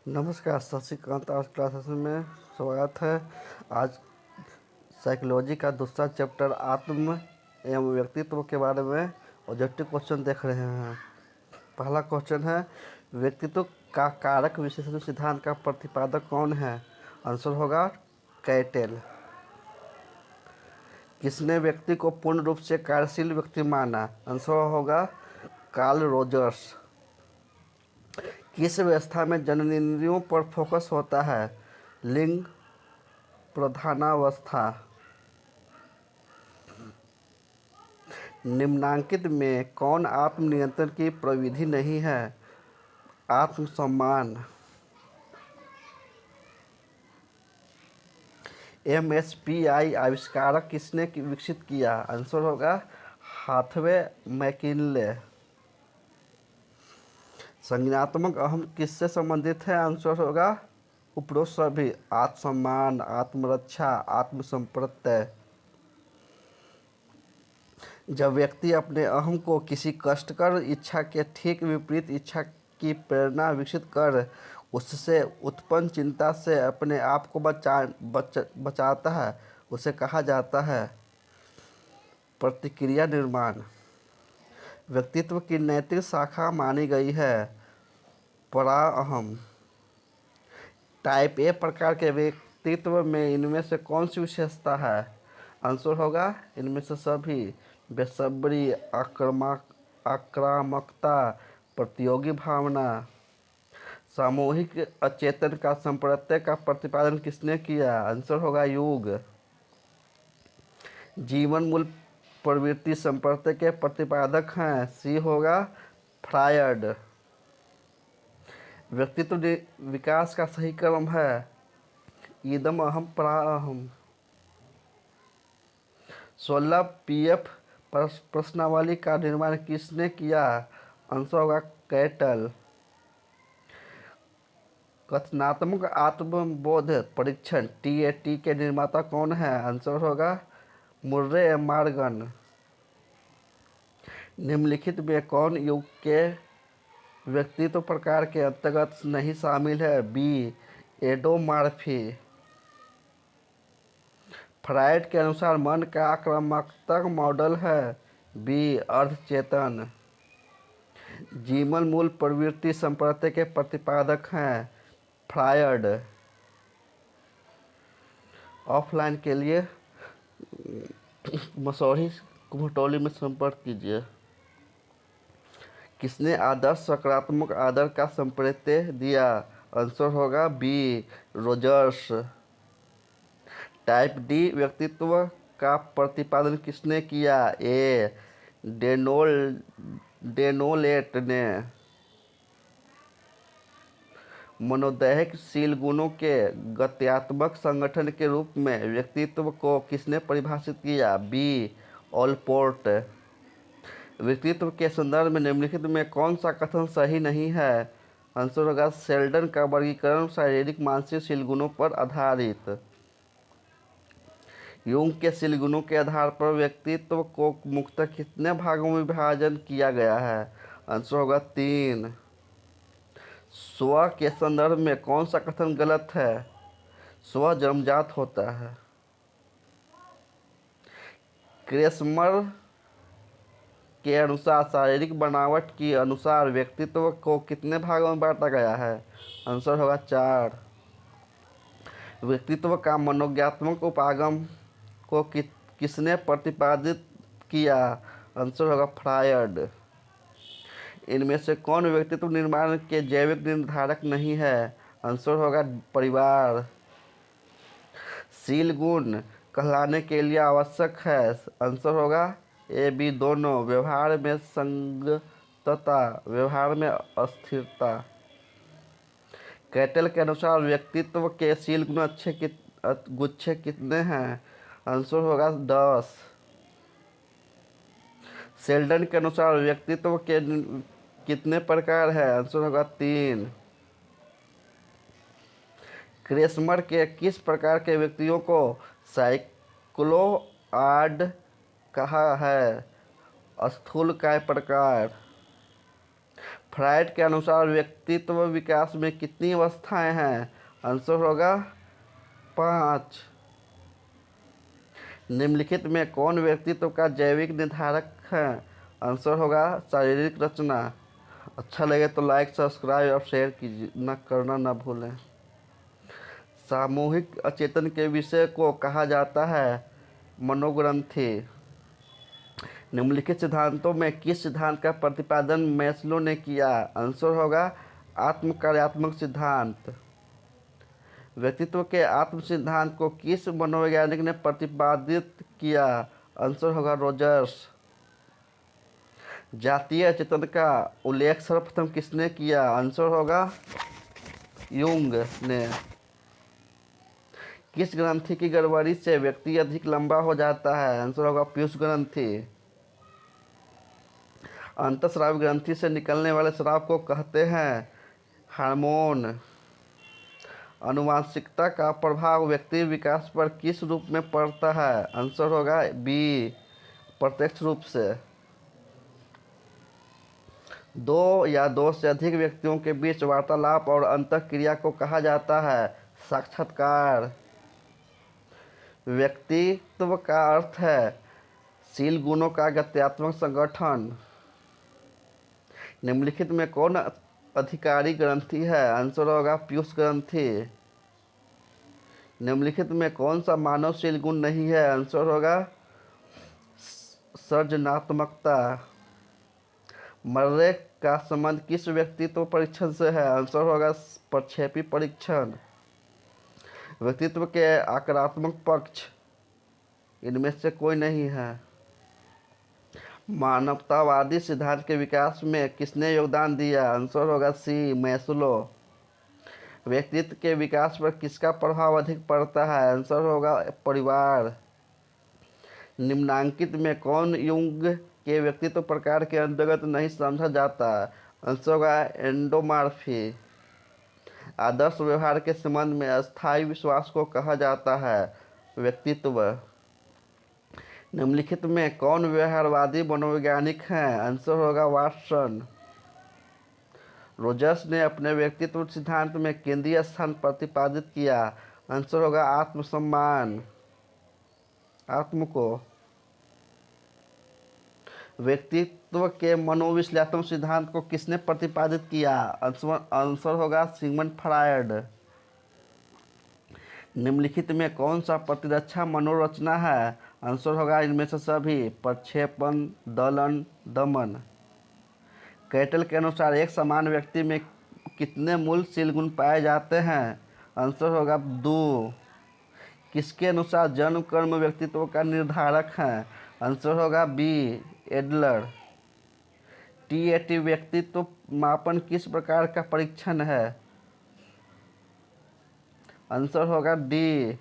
नमस्कार, शशिकांत आज क्लासेस में स्वागत है। आज साइकोलॉजी का दूसरा चैप्टर आत्म एवं व्यक्तित्व के बारे में ऑब्जेक्टिव क्वेश्चन देख रहे हैं। पहला क्वेश्चन है, व्यक्तित्व का कारक विशेषण सिद्धांत का प्रतिपादक कौन है? आंसर होगा कैटेल। किसने व्यक्ति को पूर्ण रूप से कार्यशील व्यक्ति माना? आंसर होगा कार्ल रोजर्स। किस व्यवस्था में जननेंद्रियों पर फोकस होता है? लिंग प्रधानावस्था। निम्नांकित में कौन आत्मनियंत्रण की प्रविधि नहीं है? आत्मसम्मान। MSPI आविष्कारक किसने विकसित किया? आंसर होगा हाथवे मैकिनले। संज्ञानात्मक अहम किससे संबंधित है? आंसर होगा उपरोक्त सभी, आत्मसम्मान, आत्मरक्षा, आत्मसंप्रत्यय। जब व्यक्ति अपने अहम को किसी कष्टकर इच्छा के ठीक विपरीत इच्छा की प्रेरणा विकसित कर उससे उत्पन्न चिंता से अपने आप को बचाता है, उसे कहा जाता है प्रतिक्रिया निर्माण। व्यक्तित्व की नैतिक शाखा मानी गई है पराअहम। टाइप ए प्रकार के व्यक्तित्व में इनमें से कौन सी विशेषता है? आंसर होगा इनमें से सभी, बेसब्री, आक्रामकता, प्रतियोगी भावना। सामूहिक अचेतन का संप्रत्यय का प्रतिपादन किसने किया? आंसर होगा यूग। जीवन मूल प्रवृत्ति संप्रत्यय के प्रतिपादक हैं? सी होगा फ्रायड। व्यक्तित्व विकास का सही क्रम है इदम अहम पराअहम। 16 PF प्रश्नावली का निर्माण किसने किया? आंसर होगा कैटल। कथनात्मक आत्मबोध परीक्षण TAT के निर्माता कौन है? आंसर होगा मुर्रे मॉर्गन। निम्नलिखित में कौन युग के व्यक्तित्व प्रकार के अंतर्गत नहीं शामिल है? बी एडोमॉर्फी। फ्रायड के अनुसार मन का आक्रामकता मॉडल है? बी अर्धचेतन। जीवन मूल प्रवृत्ति संप्रत्यय के प्रतिपादक हैं? फ्रायड। ऑफलाइन के लिए मसौढ़ी कुमटोली में संपर्क कीजिए। किसने आदर्श सकारात्मक आदर का संप्रत्यय दिया? आंसर होगा बी रोजर्स। टाइप डी व्यक्तित्व का प्रतिपादन किसने किया? ए डेनोलेट ने। मनोदैहिक शील गुणों के गत्यात्मक संगठन के रूप में व्यक्तित्व को किसने परिभाषित किया? B Allport. व्यक्तित्व के संदर्भ में निम्नलिखित में कौन सा कथन सही नहीं है? आंसर होगा शेल्डन का वर्गीकरण शारीरिक मानसिक शील गुणों पर आधारित। यूंग के शील गुणों के आधार पर व्यक्तित्व को मुख्यतः कितने भागों में विभाजन किया गया है? आंसर होगा 3। स्व के संदर्भ में कौन सा कथन गलत है? स्व जन्मजात होता है। क्रेसमर के अनुसार शारीरिक बनावट के अनुसार व्यक्तित्व को कितने भागों में बांटा गया है? आंसर होगा 4। व्यक्तित्व का मनोज्ञात्मक उपागम को किसने प्रतिपादित किया? आंसर होगा फ्रायड। इनमें से कौन व्यक्तित्व निर्माण के जैविक निर्धारक नहीं है? आंसर होगा परिवार। शील गुण कहलाने के लिए आवश्यक है? आंसर होगा ए बी दोनों। व्यवहार में संगतता, व्यवहार में अस्थिरता। कैटल के अनुसार व्यक्तित्व के शील गुण गुच्छे कितने हैं? आंसर होगा 10। शेल्डन के अनुसार व्यक्तित्व के कितने प्रकार हैं? आंसर होगा 3। क्रेसमर के किस प्रकार के व्यक्तियों को साइक्लोआड कहा है? स्थूलकाय प्रकार। फ्राइड के अनुसार व्यक्तित्व विकास में कितनी अवस्थाएं हैं? आंसर होगा 5। निम्नलिखित में कौन व्यक्तित्व का जैविक निर्धारक है? आंसर होगा शारीरिक रचना। अच्छा लगे तो लाइक, सब्सक्राइब और शेयर कीजिए न करना ना भूलें। सामूहिक अचेतन के विषय को कहा जाता है मनोग्रंथि। निम्नलिखित सिद्धांतों में किस सिद्धांत का प्रतिपादन मैस्लो ने किया? आंसर होगा आत्म कार्यात्मक सिद्धांत। व्यक्तित्व के आत्म सिद्धांत को किस मनोवैज्ञानिक ने प्रतिपादित किया? आंसर होगा रोजर्स। जातीय चेतन का उल्लेख सर्वप्रथम किसने किया? आंसर होगा यूंग ने। किस ग्रंथि की गड़बड़ी से व्यक्ति अधिक लंबा हो जाता है? आंसर होगा पीयूष ग्रंथि। अंतःस्रावी ग्रंथि से निकलने वाले स्राव को कहते हैं हार्मोन। आनुवांशिकता का प्रभाव व्यक्ति विकास पर किस रूप में पड़ता है? आंसर होगा बी, प्रत्यक्ष रूप से। दो या दो से अधिक व्यक्तियों के बीच वार्तालाप और अंतःक्रिया को कहा जाता है साक्षात्कार। व्यक्तित्व का अर्थ है शील गुणों का गत्यात्मक संगठन। निम्नलिखित में कौन अधिकारी ग्रंथि है? आंसर होगा पीयूष ग्रंथि। निम्नलिखित में कौन सा मानवशील गुण नहीं है? आंसर होगा सृजनात्मकता। मर्रे का संबंध किस व्यक्तित्व परीक्षण से है? आंसर होगा प्रक्षेपी परीक्षण। व्यक्तित्व के आक्रामक पक्ष इनमें से कोई नहीं है। मानवतावादी सिद्धांत के विकास में किसने योगदान दिया? आंसर होगा सी, मैस्लो। व्यक्तित्व के विकास पर किसका प्रभाव अधिक पड़ता है? आंसर होगा परिवार। निम्नांकित में कौन युंग के व्यक्तित्व प्रकार के अंतर्गत नहीं समझा जाता? आंसर होगा एंडोमॉर्फी। आदर्श व्यवहार के संबंध में अस्थायी विश्वास को कहा जाता है व्यक्तित्व। निम्नलिखित में कौन व्यवहारवादी मनोवैज्ञानिक हैं? आंसर होगा वाटसन। रोजर्स ने अपने व्यक्तित्व सिद्धांत में केंद्रीय स्थान प्रतिपादित किया। आंसर होगा आत्मसम्मान, आत्म को। व्यक्तित्व के मनोविश्लेषणात्मक सिद्धांत को किसने प्रतिपादित किया? आंसर होगा सिगमंड फ्रायड। निम्नलिखित में कौन सा प्रतिरक्षा मनोरचना है? आंसर होगा इनमें से सभी, प्रक्षेपण, दलन, दमन। कैटल के अनुसार एक समान व्यक्ति में कितने मूल शील गुण पाए जाते हैं? आंसर होगा 2। किसके अनुसार जन्म कर्म व्यक्तित्व का निर्धारक है? आंसर होगा बी, एडलर। टीएटी व्यक्तित्व मापन किस प्रकार का परीक्षण है? आंसर होगा डी,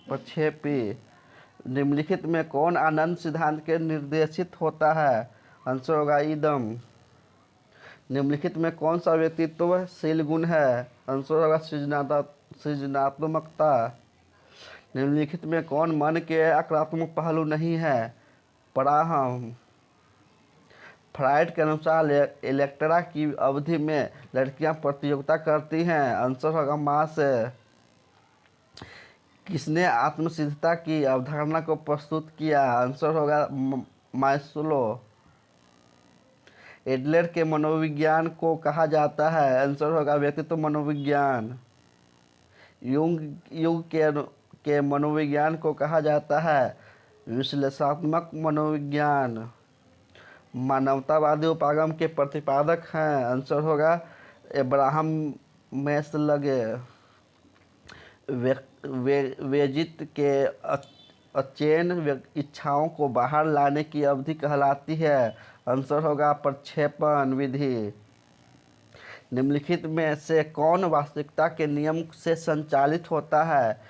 प्रक्षेपी। निम्नलिखित में कौन आनंद सिद्धांत के निर्देशित होता है? आंसर होगा ईदम। निम्नलिखित में कौन सा व्यक्तित्व शील गुण है? आंसर होगा सृजनात्मकता। निम्नलिखित में कौन मन के आक्रामक पहलू नहीं है? पराहम। फ्राइड के अनुसार इलेक्ट्रा की अवधि में लड़कियां प्रतियोगिता करती हैं। आंसर होगा मां से। किसने आत्मसिद्धता की अवधारणा को प्रस्तुत किया? आंसर होगा मैस्लो। एडलर के मनोविज्ञान को कहा जाता है? आंसर होगा व्यक्तित्व मनोविज्ञान। युंग के मनोविज्ञान को कहा जाता है विश्लेषणात्मक मनोविज्ञान। मानवतावादी उपागम के प्रतिपादक हैं? आंसर होगा अब्राहम मैस्लो। वेजित के अचेन इच्छाओं को बाहर लाने की अवधि कहलाती है? आंसर होगा प्रक्षेपण विधि। निम्नलिखित में से कौन वास्तविकता के नियम से संचालित होता है?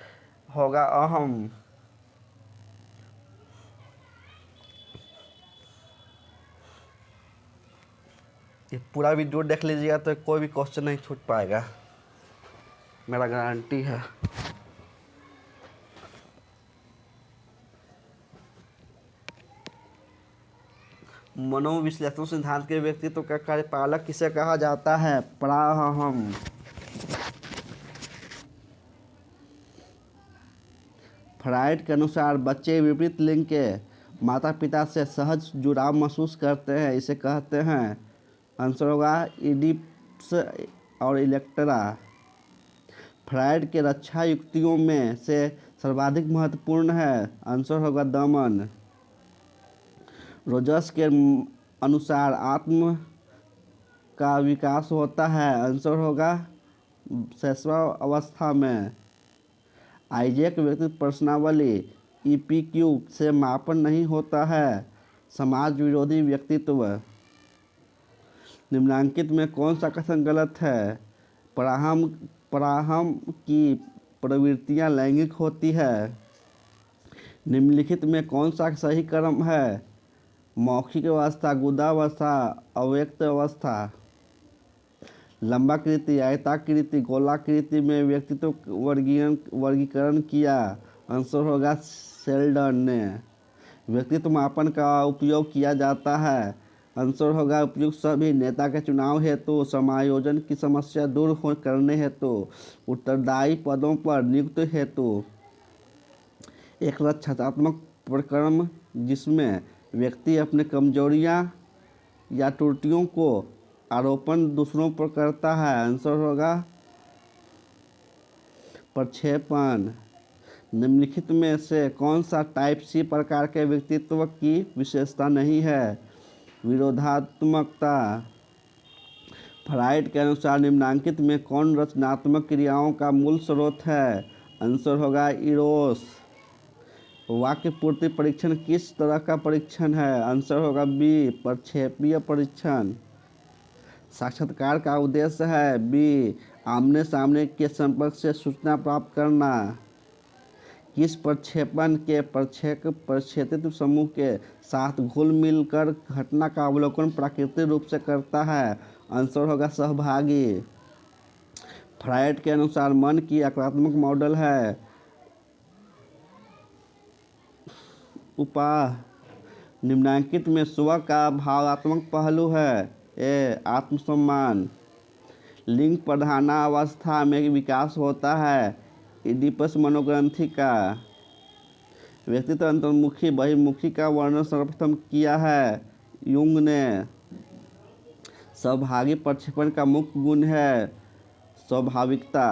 होगा अहम। ये पूरा वीडियो देख लीजिएगा तो कोई भी क्वेश्चन नहीं छूट पाएगा, मेरा गारंटी है। मनोविश्लेषण सिद्धांत के व्यक्तित्व का कार्यपालक किसे कहा जाता है? प्राहम। फ्रायड के अनुसार बच्चे विपरीत लिंग के माता पिता से सहज जुड़ाव महसूस करते हैं, इसे कहते हैं। आंसर होगा इडिपस और इलेक्ट्रा। फ्रायड के रक्षा युक्तियों में से सर्वाधिक महत्वपूर्ण है, आंसर होगा दमन। रोजर्स के अनुसार आत्म का विकास होता है, आंसर होगा शैशव अवस्था में। आइजैक व्यक्तित्व प्रश्नावली EPQ से मापन नहीं होता है, समाज विरोधी व्यक्तित्व। निम्नलिखित में कौन सा कथन गलत है? प्राहम की प्रवृत्तियां लैंगिक होती है। निम्नलिखित में कौन सा सही क्रम है? मौखिक अवस्था, गुदावस्था, अव्यक्त अवस्था। लंबाकृति, आयताकृति, गोलाकृति में व्यक्तित्व वर्गीकरण किया, आंसर होगा शेल्डन ने। व्यक्तित्व मापन का उपयोग किया जाता है, आंसर होगा उपयुक्त सभी। नेता के चुनाव हेतु, समायोजन की समस्या दूर करने हेतु, उत्तरदायी पदों पर नियुक्ति हेतु। एक रक्षात्मक प्रकरण जिसमें व्यक्ति अपने कमजोरियां या त्रुटियों को आरोपण दूसरों पर करता है, आंसर होगा प्रक्षेपण। निम्नलिखित में से कौन सा टाइप C प्रकार के व्यक्तित्व की विशेषता नहीं है? विरोधात्मकता। फ्रायड के अनुसार निम्नांकित में कौन रचनात्मक क्रियाओं का मूल स्रोत है? आंसर होगा इरोस। वाक्य पूर्ति परीक्षण किस तरह का परीक्षण है? आंसर होगा बी, प्रक्षेपीय परीक्षण। साक्षात्कार का उद्देश्य है बी, आमने सामने के संपर्क से सूचना प्राप्त करना। किस प्रक्षेपण के प्रक्षेपित समूह के साथ घुल मिल कर घटना का अवलोकन प्राकृतिक रूप से करता है? आंसर होगा सहभागी। फ्रायड के अनुसार मन की आक्रामक मॉडल है उपाह। निम्नांकित में स्व का भावात्मक पहलू है? ए, आत्मसम्मान। लिंग प्रधानावस्था में विकास होता है, इडिपस मनोग्रंथि का। व्यक्तित्व अंतर्मुखी बहिर्मुखी का वर्णन सर्वप्रथम किया है युंग ने। सहभागी प्रक्षेपण का मुख्य गुण है स्वाभाविकता।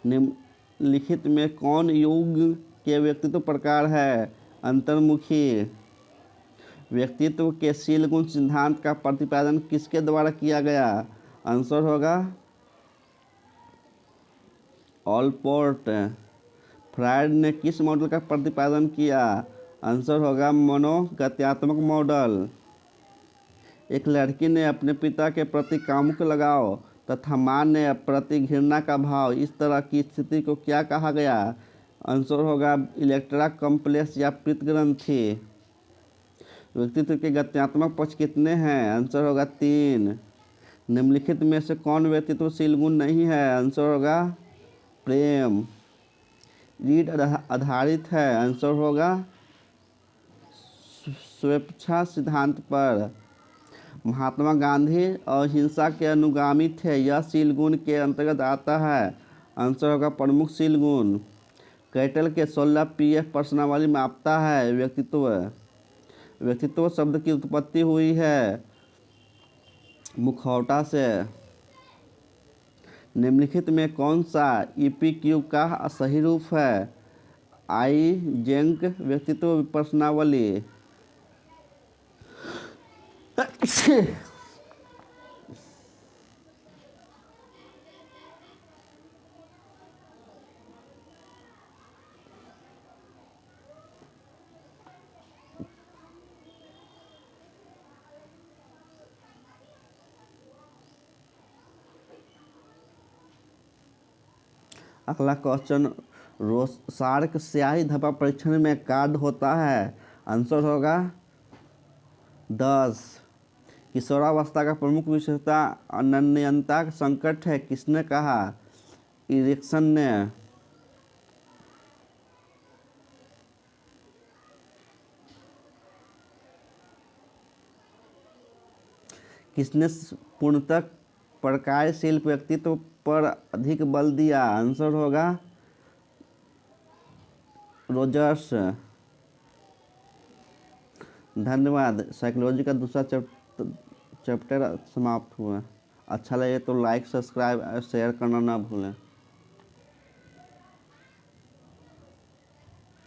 निम्नलिखित में कौन युग के व्यक्तित्व प्रकार है? अंतर्मुखी। व्यक्तित्व के शील गुण सिद्धांत का प्रतिपादन किसके द्वारा किया गया? आंसर होगा ऑलपोर्ट। फ्रायड ने किस मॉडल का प्रतिपादन किया? आंसर होगा मनोगत्यात्मक मॉडल। एक लड़की ने अपने पिता के प्रति कामुक लगाव तथा मां ने प्रति घृणा का भाव, इस तरह की स्थिति को क्या कहा गया? आंसर होगा इलेक्ट्रा कॉम्प्लेक्स या प्रीतग्रंथि। व्यक्तित्व के गत्यात्मक पक्ष कितने हैं? आंसर होगा 3। निम्नलिखित में से कौन व्यक्तित्वशील गुण नहीं है? आंसर होगा प्रेम। रीढ़ आधारित है, आंसर होगा स्वेच्छा सिद्धांत पर। महात्मा गांधी अहिंसा के अनुगामी थे, यह शील गुण के अंतर्गत आता है, आंसर होगा प्रमुख शील गुण। कैटल के 16 PF प्रश्नावली मापता है व्यक्तित्व। व्यक्तित्व शब्द की उत्पत्ति हुई है मुखौटा से। निम्नलिखित में कौन सा EPQ का सही रूप है? आइजेंक व्यक्तित्व प्रश्नावली। अगला क्वेश्चन, रोसार्क स्याही धब्बा परीक्षण में कार्ड होता है, आंसर होगा 10। किशोरावस्था का प्रमुख विशेषता अनन्यता संकट है, किसने कहा? इरिक्सन ने। किसने पूर्णतः प्रकार्यशील व्यक्तित्व पर अधिक बल दिया? आंसर होगा रोजर्स। धन्यवाद। साइकोलॉजी का दूसरा चैप्टर समाप्त हुआ। अच्छा लगे तो लाइक, सब्सक्राइब और शेयर करना ना भूलें।